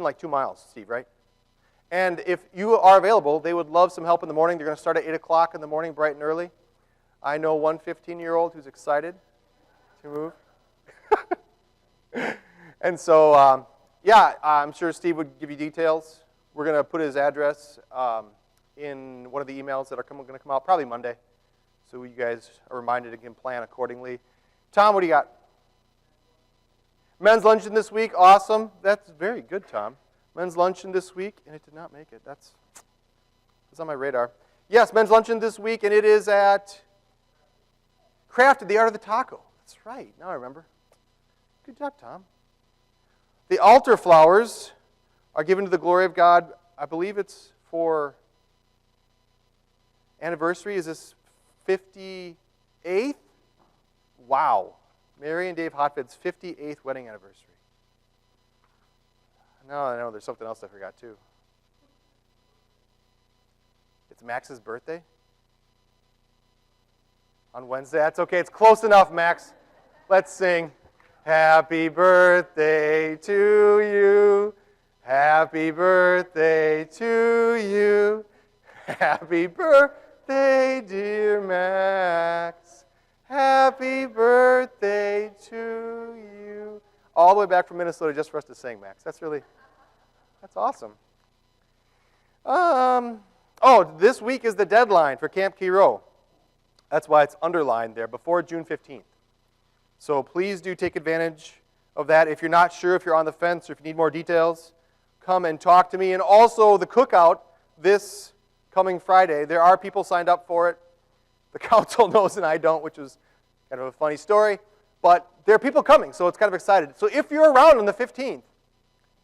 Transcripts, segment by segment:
within like 2 miles, Steve, right? And if you are available, they would love some help in the morning. They're going to start at 8 o'clock in the morning, bright and early. I know one 15-year-old who's excited to move. And so, yeah, I'm sure Steve would give you details. We're going to put his address in one of the emails that are going to come out probably Monday. So you guys are reminded and can plan accordingly. Tom, what do you got? Men's luncheon this week. Awesome. That's very good, Tom. Men's luncheon this week, and it did not make it. That's on my radar. Yes, men's luncheon this week, and it is at Crafted, the Art of the Taco. That's right. Now I remember. Good job, Tom. The altar flowers are given to the glory of God. I believe it's for anniversary. Is this 58th? Wow. Mary and Dave Hotfield's 58th wedding anniversary. No, I know there's something else I forgot too. It's Max's birthday on Wednesday. That's okay. It's close enough, Max. Let's sing. Happy birthday to you. Happy birthday to you. Happy birthday, dear Max. Happy birthday to you. All the way back from Minnesota just for us to sing, Max. That's awesome. Oh, this week is the deadline for Camp Key Row. That's why it's underlined there, before June 15th. So please do take advantage of that. If you're not sure, if you're on the fence, or if you need more details, come and talk to me. And also the cookout this coming Friday. There are people signed up for it. The council knows and I don't, which is kind of a funny story. But there are people coming, so it's kind of excited. So if you're around on the 15th,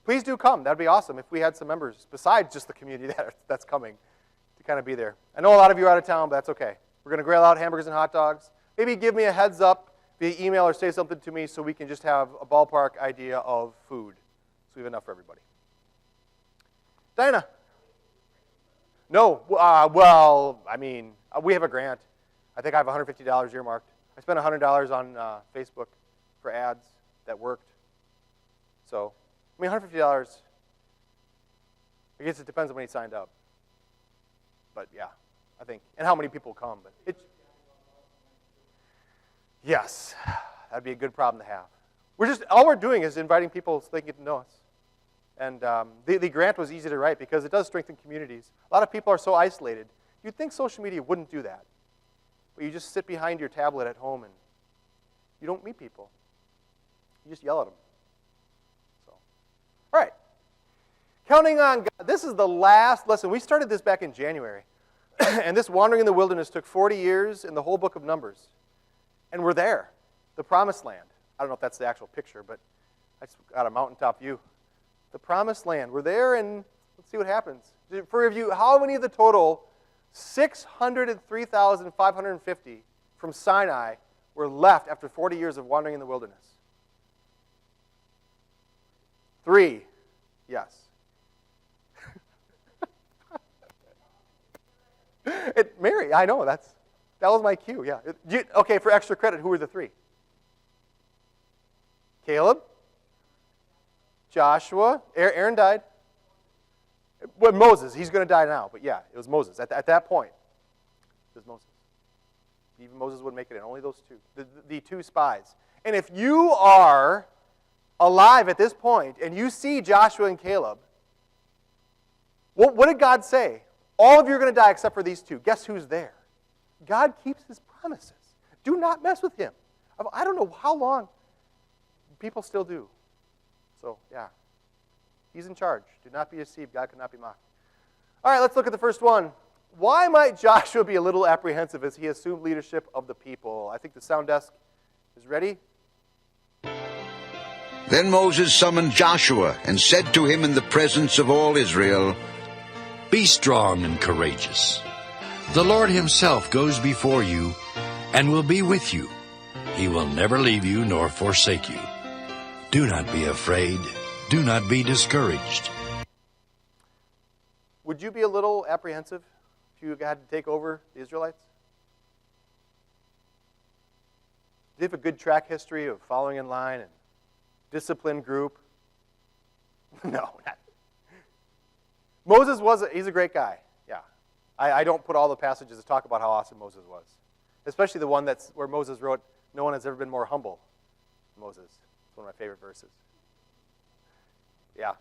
please do come. That would be awesome if we had some members besides just the community that's coming to kind of be there. I know a lot of you are out of town, but that's okay. We're going to grill out hamburgers and hot dogs. Maybe give me a heads up via email or say something to me so we can just have a ballpark idea of food. So we have enough for everybody. Diana? No. Well, I mean, we have a grant. I think I have $150 earmarked. I spent $100 on Facebook for ads that worked. So, I mean, $150, I guess it depends on when he signed up. But yeah, I think, and how many people come. But yes, that'd be a good problem to have. All we're doing is inviting people so they can get to know us. And the grant was easy to write because it does strengthen communities. A lot of people are so isolated. You'd think social media wouldn't do that. But you just sit behind your tablet at home and you don't meet people. You just yell at them. So, all right. Counting on God. This is the last lesson. We started this back in January. And this wandering in the wilderness took 40 years in the whole book of Numbers. And we're there. The promised land. I don't know if that's the actual picture, but I just got a mountaintop view. The promised land. We're there, and let's see what happens. For review, how many of the total 603,550 from Sinai were left after 40 years of wandering in the wilderness? 3. Yes. Mary, I know, that was my cue, yeah. Okay, for extra credit, who were the 3? Caleb? Joshua? Aaron died? Well, Moses, he's going to die now, but yeah, it was Moses. At that point, it was Moses. Even Moses wouldn't make it in, only those 2. The 2 spies. And if you are alive at this point, and you see Joshua and Caleb, what did God say? All of you are going to die except for these 2. Guess who's there? God keeps his promises. Do not mess with him. I don't know how long. People still do. So, yeah. He's in charge. Do not be deceived. God cannot be mocked. All right, let's look at the first one. Why might Joshua be a little apprehensive as he assumed leadership of the people? I think the sound desk is ready. Then Moses summoned Joshua and said to him in the presence of all Israel, "Be strong and courageous. The Lord himself goes before you and will be with you. He will never leave you nor forsake you. Do not be afraid. Do not be discouraged." Would you be a little apprehensive if you had to take over the Israelites? Do you have a good track history of following in line and disciplined group? No, Moses he's a great guy. Yeah. I don't put all the passages to talk about how awesome Moses was. Especially the one where Moses wrote, "No one has ever been more humble than Moses." It's one of my favorite verses. Yeah.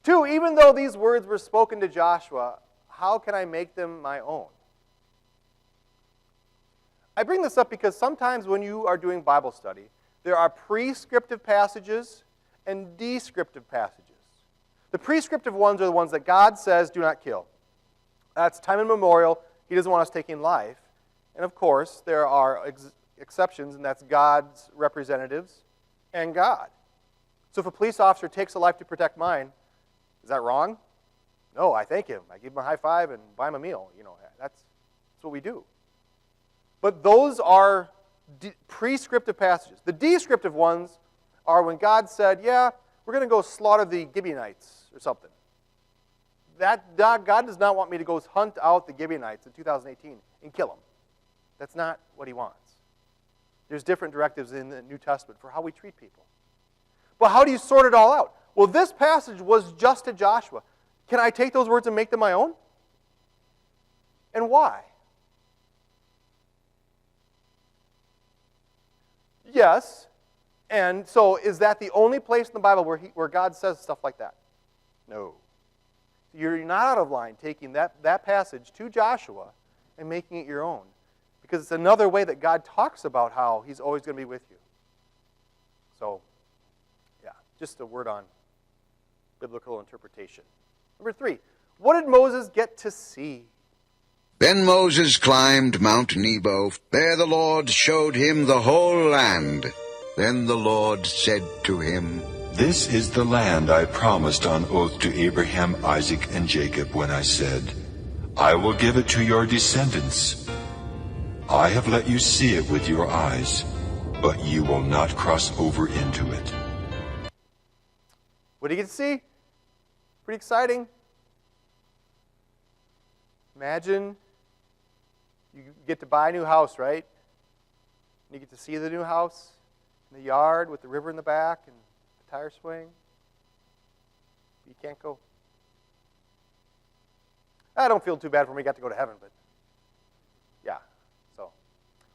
2, even though these words were spoken to Joshua, how can I make them my own? I bring this up because sometimes when you are doing Bible study, there are prescriptive passages and descriptive passages. The prescriptive ones are the ones that God says do not kill. That's time immemorial. He doesn't want us taking life. And of course, there are exceptions, and that's God's representatives and God. So if a police officer takes a life to protect mine, is that wrong? No, I thank him. I give him a high five and buy him a meal. That's what we do. But those are prescriptive passages. The descriptive ones are when God said, yeah, we're going to go slaughter the Gibeonites or something. God does not want me to go hunt out the Gibeonites in 2018 and kill them. That's not what he wants. There's different directives in the New Testament for how we treat people. But how do you sort it all out? Well, this passage was just to Joshua. Can I take those words and make them my own? And why? Yes. And so is that the only place in the Bible where God says stuff like that? No. You're not out of line taking that passage to Joshua and making it your own. Because it's another way that God talks about how he's always going to be with you. So, yeah, just a word on biblical interpretation. Number 3, what did Moses get to see? Then Moses climbed Mount Nebo. There the Lord showed him the whole land. Then the Lord said to him, This is the land I promised on oath to Abraham, Isaac, and Jacob when I said, I will give it to your descendants. I have let you see it with your eyes, but you will not cross over into it. What do you get to see? Pretty exciting. Imagine you get to buy a new house, right? And you get to see the new house in the yard with the river in the back and the tire swing. You can't go. I don't feel too bad when we got to go to heaven, but yeah. So,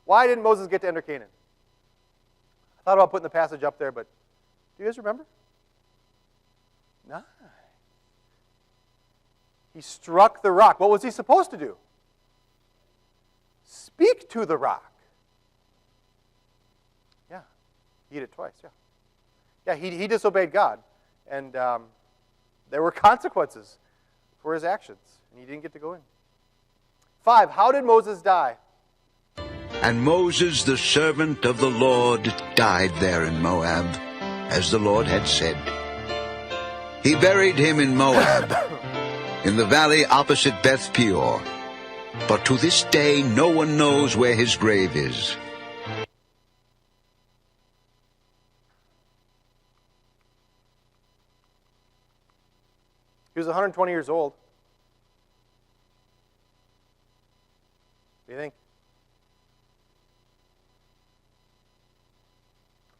why didn't Moses get to enter Canaan? I thought about putting the passage up there, but do you guys remember? No. He struck the rock. What was he supposed to do? Speak to the rock. Yeah. He did it twice, yeah. Yeah, he disobeyed God. And there were consequences for his actions. And he didn't get to go in. 5, how did Moses die? And Moses, the servant of the Lord, died there in Moab, as the Lord had said. He buried him in Moab, in the valley opposite Beth Peor. But to this day no one knows where his grave is. He was 120 years old. What do you think?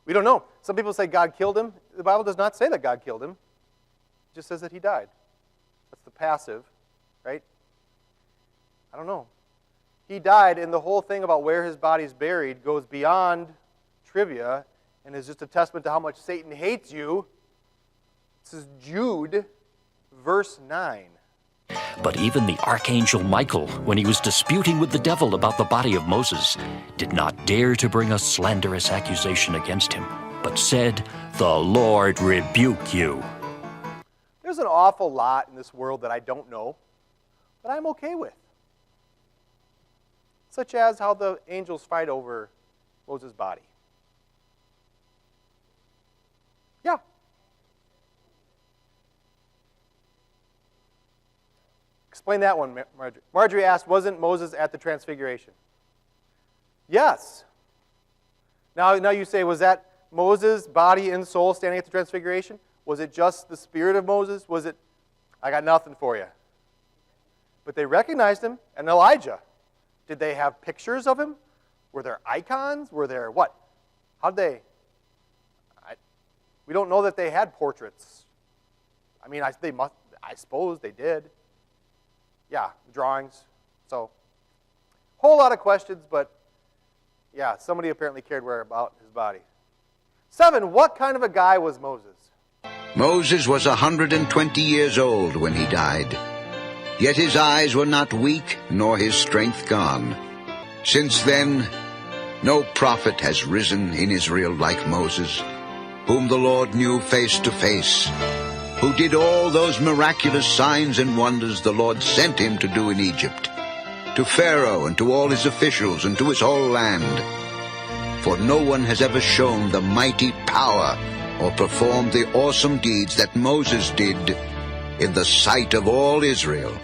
We don't know. Some people say God killed him. The Bible does not say that God killed him. It just says that he died. That's the passive, right? I don't know. He died, and the whole thing about where his body's buried goes beyond trivia and is just a testament to how much Satan hates you. This is Jude, verse 9. But even the archangel Michael, when he was disputing with the devil about the body of Moses, did not dare to bring a slanderous accusation against him, but said, The Lord rebuke you. There's an awful lot in this world that I don't know, but I'm okay with. Such as how the angels fight over Moses' body. Yeah. Explain that one, Marjorie. Marjorie asked, wasn't Moses at the Transfiguration? Yes. Now you say, was that Moses' body and soul standing at the Transfiguration? Was it just the spirit of Moses? Was it, I got nothing for you. But they recognized him, and Elijah. Did they have pictures of him? Were there icons? Were there what? How'd they? We don't know that they had portraits. I mean, I suppose they did. Yeah, drawings. So, whole lot of questions, but yeah, somebody apparently cared about his body. 7, what kind of a guy was Moses? Moses was 120 years old when he died. Yet his eyes were not weak, nor his strength gone. Since then, no prophet has risen in Israel like Moses, whom the Lord knew face to face, who did all those miraculous signs and wonders the Lord sent him to do in Egypt, to Pharaoh and to all his officials and to his whole land. For no one has ever shown the mighty power or performed the awesome deeds that Moses did in the sight of all Israel.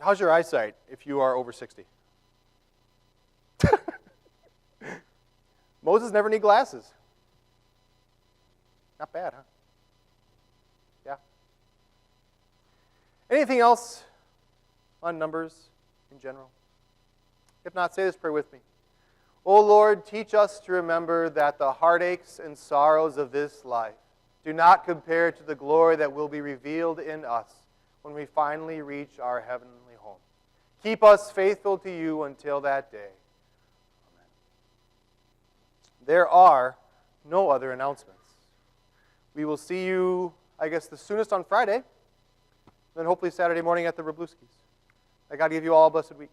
How's your eyesight if you are over 60? Moses never need glasses. Not bad, huh? Yeah. Anything else on Numbers in general? If not, say this prayer with me. O Lord, teach us to remember that the heartaches and sorrows of this life do not compare to the glory that will be revealed in us when we finally reach our heavenly home. Keep us faithful to you until that day. Amen. There are no other announcements. We will see you, I guess, the soonest on Friday, then hopefully Saturday morning at the Rabluskis. I got to give you all a blessed week.